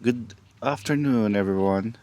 Good afternoon, everyone.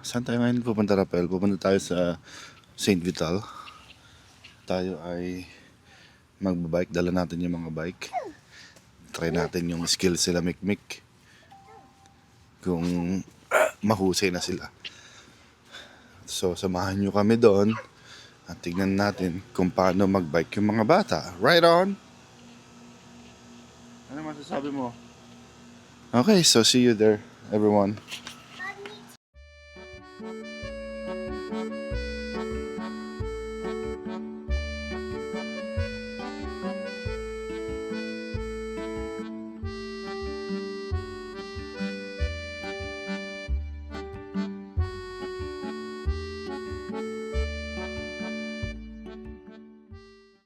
Saan tayo ngayon pupunta, Rapel? Pupunta tayo sa St. Vital. Tayo ay magbabike. Dala natin yung mga bike. Try natin yung skills sila Mikmik. Kung mahusay na sila. So, samahan nyo kami doon. At tignan natin kung paano magbike yung mga bata. Right on! Ano masasabi mo? Okay, so see you there, everyone.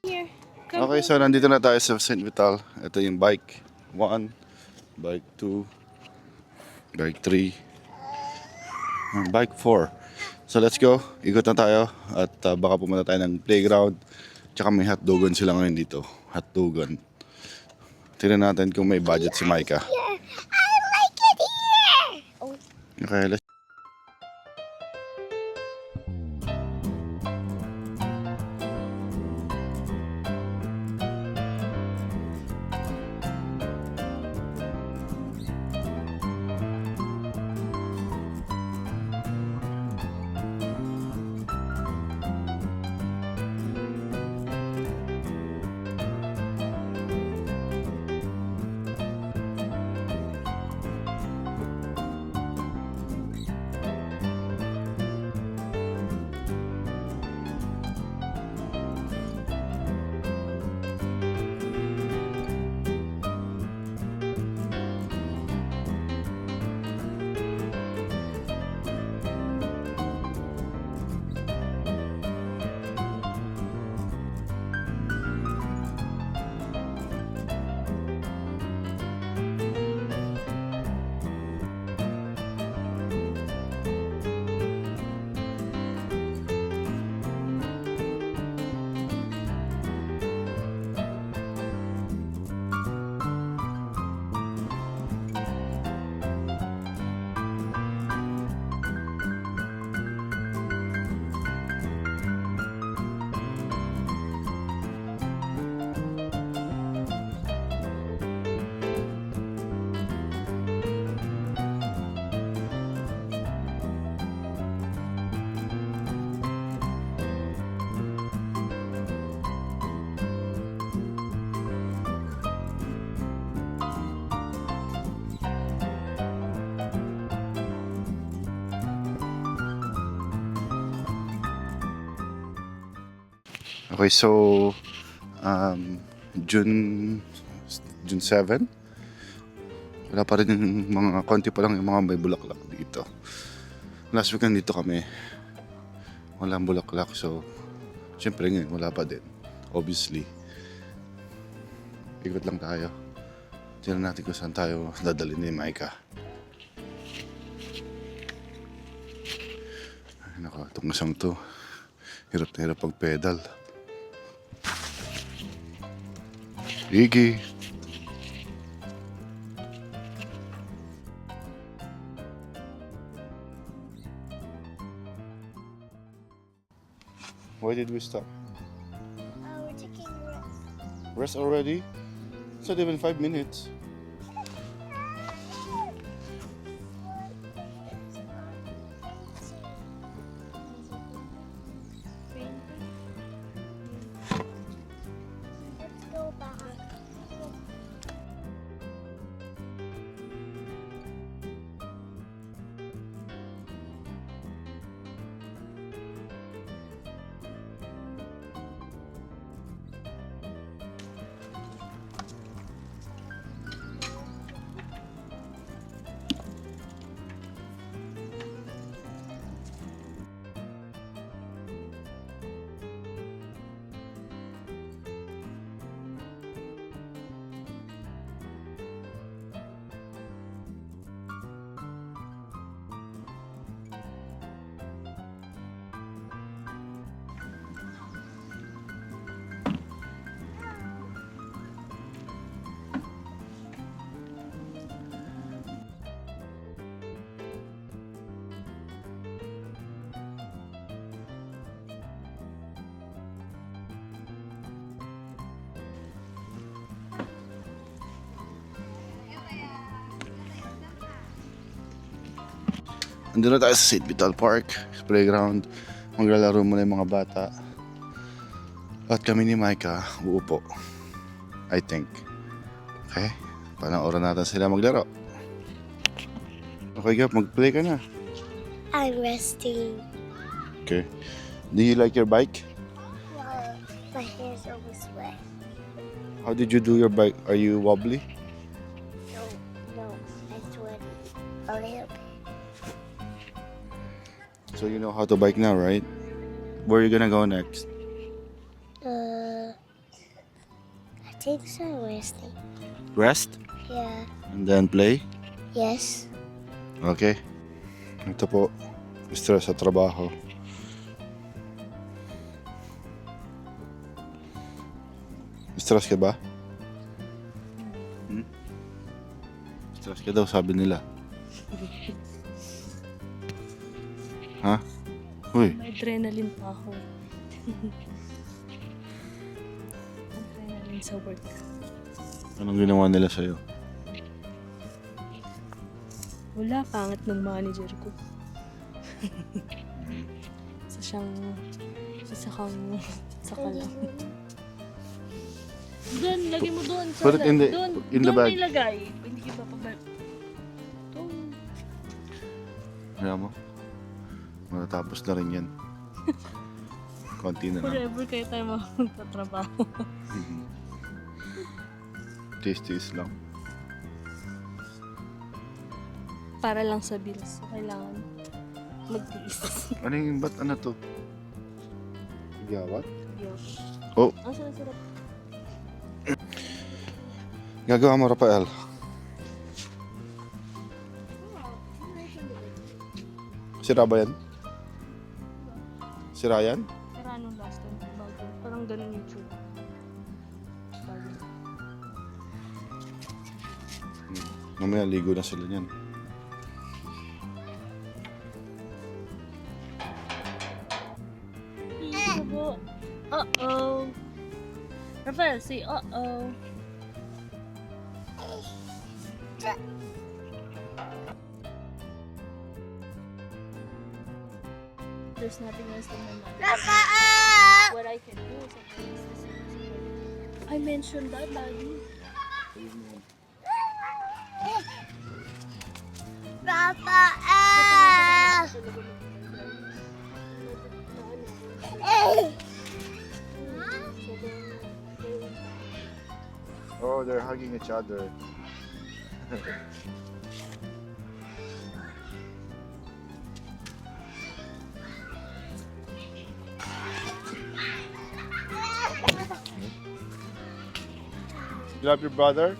Here. Okay, so nandito na tayo sa St. Vital. Ito yung bike 1, bike 2, bike 3, and bike 4. So let's go, ikot na tayo at baka pumunta tayo ng playground. Tsaka may hotdogan sila ngayon dito, hotdogan. Tignan natin kung may budget si Micah. I like it here. Oh, Okay, let's. Okay, so um, June June 7. Wala pa rin yung mga konti pa lang yung mga may bulaklak dito. Last week nandito kami. Walang bulaklak, so syempre ngayon wala pa din. Obviously. Ikot lang tayo. Tignan natin kung saan tayo dadalhin ni Micah. Ay nako, itong isang to. Hirap na hirap pag pedal. Iggy. Why did we stop? we're taking a rest. Rest already? It's not even 5 minutes. Let's go back. andun na tayo sa St. Vital Park, playground. Maglalaro muna yung mga bata. At kami ni Micah, uupo. I think. Okay? Panoorin natin sila maglaro. Okay, Gap, mag-play ka na. I'm resting. Okay. Do you like your bike? My hair's always wet. How did you do your bike? Are you wobbly? No, I sweat a little bit. So you know how to bike now, right? Where are you gonna go next? I think so. Resting. Rest? Yeah. And then play? Yes. Okay. Ito po, stress sa trabaho. Stress ka ba? Stress ka daw, sabi nila. Ha? Uy, May adrenaline pa ako. Adrenaline sa work. anong ginawa nila sa'yo? Wala, pangit ng manager ko. Isa kang saka lang. Doon, lagay mo doon. Sa Put it in the- doon, in the doon bag. ilagay. Hindi kita pa ba? Doon. Kaya mo? Matatapos na rin yan. Konti na lang. Forever kayo tayo magtatrabaho. Tiis-tiis lang. Para lang sa bills. Kailangan magtiis. Ano yung ba't ano to? Gawat? Yes. Oh. Ang sarap-sarap. Gagawa mo, Rafael. Sira ba yan? Sira yan? Pero anong last time? Bago. Parang ganun yung tube. Bago. Mamaya ligo na sila niyan. Ibo. Uh-oh. Rafael, say uh-oh. There's nothing else in my mind. What I can do is I mentioned that, Daddy. Oh, they're hugging each other. You love your brother?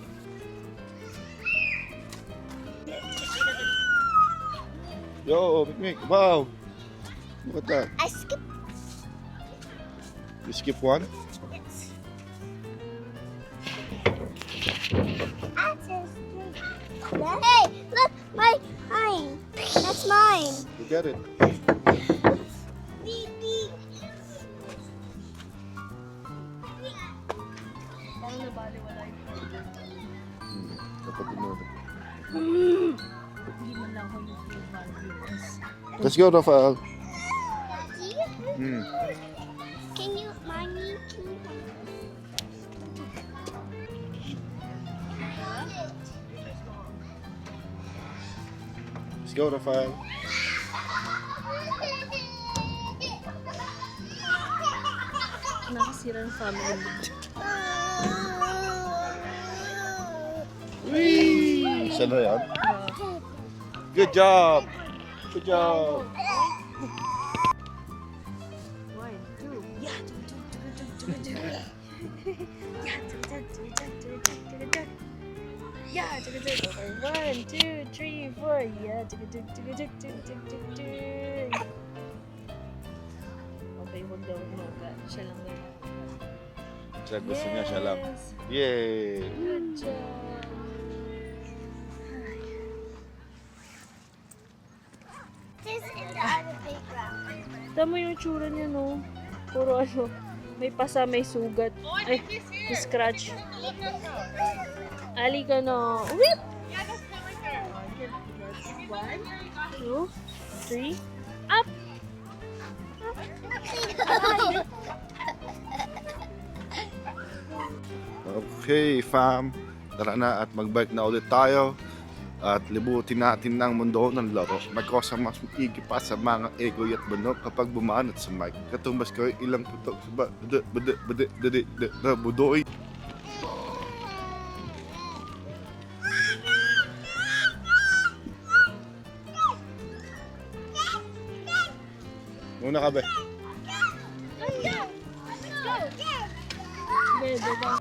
Yo, Mick, wow. Look at that. I skipped You skip one? it. Hey, look, mine. That's mine. You get it. Beep, beep. Parang nabaliwala yung Kapatid mo. hindi man lang ako yung values. Let's go, Rafael. Daddy, can you, mommy, can you? Let's go, Rafael. Nakasira ng family mo. Siya na yan. Good job. Good job. One, two. Yeah. Yeah. One, two, three, four. Yeah. Okay, wag daw umaga. Siya lang daw. Siya gusto niya, siya lang. Yes. Yay! Good job. This is the other playground. Tama yung tsura niya, no? Puro ano, may pasa, may sugat. Ay, may scratch. Ali ka na. Whip! One, two, 3. Up! Okay, fam. Tara na at mag-bike na ulit tayo. At libutin natin ng mundo ng laro. May kosang mas maigi pa sa mga egoy at banok kapag bumanat sa mic. Katumbas ko ilang putok sa budoy. Muna ka ba? Bebe ba?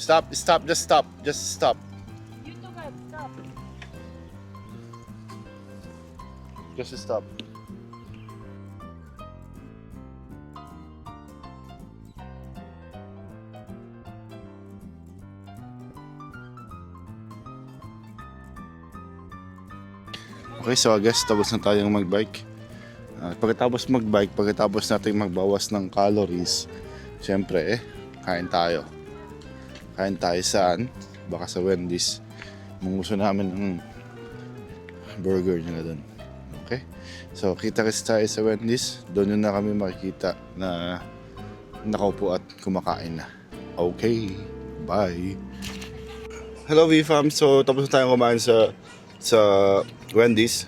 Stop, stop, just stop, just stop. You two have stop. Just stop. Okay, so I guess tapos na tayong mag-bike. Pagkatapos mag-bike, pagkatapos natin magbawas ng calories, syempre kain tayo. Kain tayo saan? Baka sa Wendy's. Kung gusto namin ng burger nila doon. Okay? So, kita-kits tayo sa Wendy's. Doon na kami makikita na nakaupo at kumakain na. Okay. Bye. Hello, V-Fam. So, tapos na tayong kumain sa Wendy's.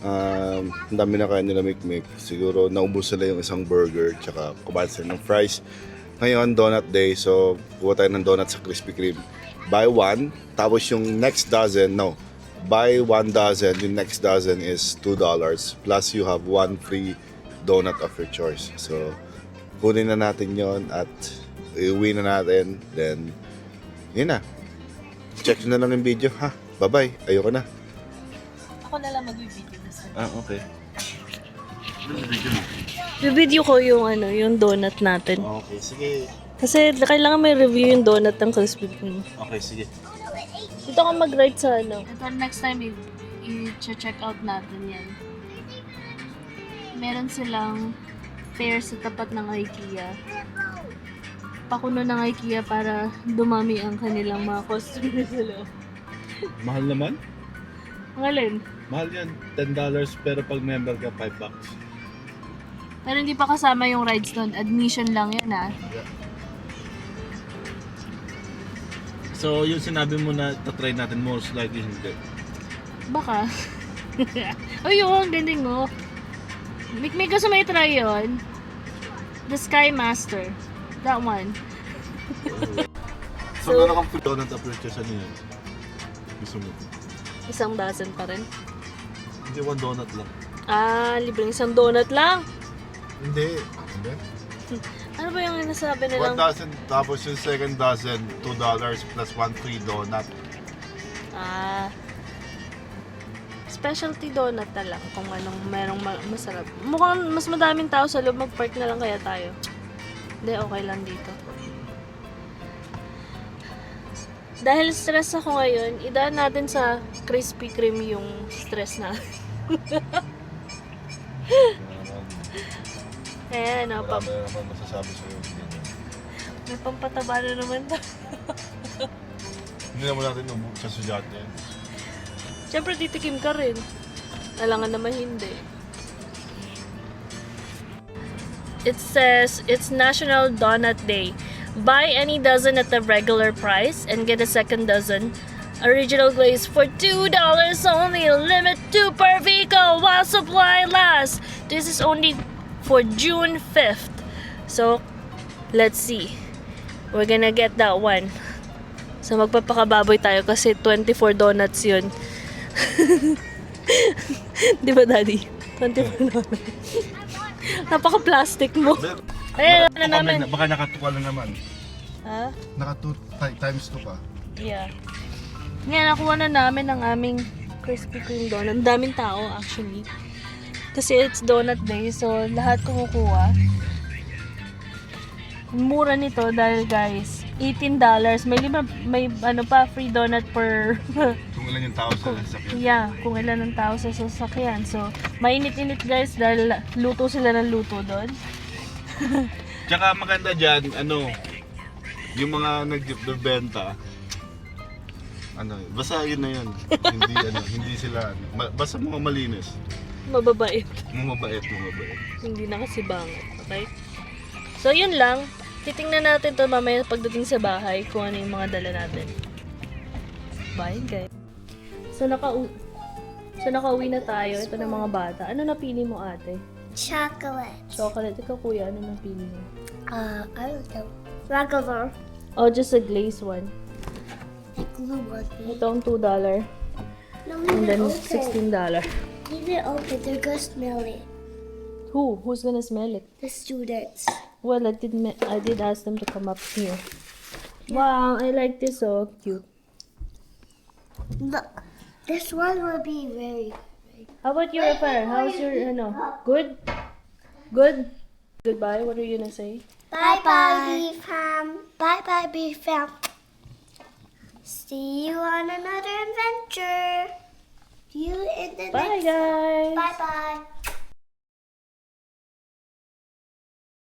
Ang dami na kain nila mikmik. Siguro naubos sila yung isang burger tsaka kumain sila ng fries. Ngayon, donut day. So, kuha tayo ng donut sa Krispy Kreme. Buy one. Tapos yung next dozen, no. Buy 1 dozen. Yung next dozen is $2. Plus, you have 1 free donut of your choice. So, kunin na natin yon at iuwi na natin. Then, yun na. Check nyo na lang yung video, ha? Bye-bye. Ayoko na. Ako na lang mag-video na sa. Okay. Video ko yung yung donut natin. Okay, sige. Kasi kailangan may review yung donut ng Krispy Kreme. Okay, sige. Dito ka mag-write sa Ito next time i-check out natin yan. Meron silang fair sa tapat ng IKEA. Pakuno ng IKEA para dumami ang kanilang mga customer sa loob. Mahal naman? Ang alin? Mahal yan. $10 pero pag member ka, $5. Pero hindi pa kasama yung rides doon. Admission lang yan So, yung sinabi mo na tatry natin, most likely hindi. Baka. Uy, ang galing mo. May gusto may try yun. The Sky Master. That one. So, meron kang free donut approaches, ano yun? Gusto mo? 1 dozen pa rin. Hindi, 1 donut lang. Libreng 1 donut lang. Hindi. Ano ba yung nasabi 1 nilang? dozen, tapos yung second dozen, $2 plus 1 free donut. Specialty donut na lang kung anong merong masarap. Mukhang mas madaming tao sa loob, mag-park na lang kaya tayo. Hindi, okay lang dito. Dahil stress ako ngayon, idaan natin sa Krispy Kreme yung stress na. Ayan, Marami naman masasabi sa'yo. may pampataba na naman to. Hindi naman natin nabuk sa sudyate. Siyempre, titikim ka rin. Alangan naman hindi. It says, it's National Donut Day. Buy any dozen at the regular price and get a second dozen. Original glaze for $2 only. Limit 2 per vehicle while supply lasts. This is only for June 5th. So, let's see. We're gonna get that one. So, magpapakababoy tayo kasi 24 donuts yun. Di ba, Daddy? 24 donuts. Napaka-plastic mo. Ayan na namin. Baka nakatuwa na naman. Ha? Times 2 pa. Yeah. Ngayon, nakuha na namin ang aming Krispy Kreme donut. Ang daming tao, actually. Kasi it's donut day, so lahat kumukuha. Mura nito dahil guys, $18. May ano pa, free donut per Kung ilan yung tao sa sasakyan. yeah, kung ilan ang tao sa sasakyan. So, mainit-init guys dahil luto sila ng luto doon. Tsaka maganda dyan, yung mga nagbebenta, basta yun na yun. Hindi sila, basta mga malinis. Mababait. Mabait. Hindi na kasi bangat. Okay? So, yun lang. Titingnan natin to mamaya pagdating sa bahay kung ano yung mga dala natin. Bye, guys. So, nakauwi na tayo. Ito na mga bata. Ano napili mo, ate? Chocolate. Chocolate. Ikaw, kuya, ano napili mo? I don't know. Regular. Oh, just a glazed one. The glue one. Ito ang $2. No, And leave it then open. $16. Leave it open. They're gonna smell it. Who's gonna smell it? The students. Well, I did ask them to come up here. Wow, I like this. So cute. Look, this one will be very. How about you, Rafael? How's your, good? Good? Goodbye? What are you gonna say? Bye bye, Beef Ham. Bye bye, Beef Ham. See you on another adventure. See you in the Bye, next. guys! Bye bye.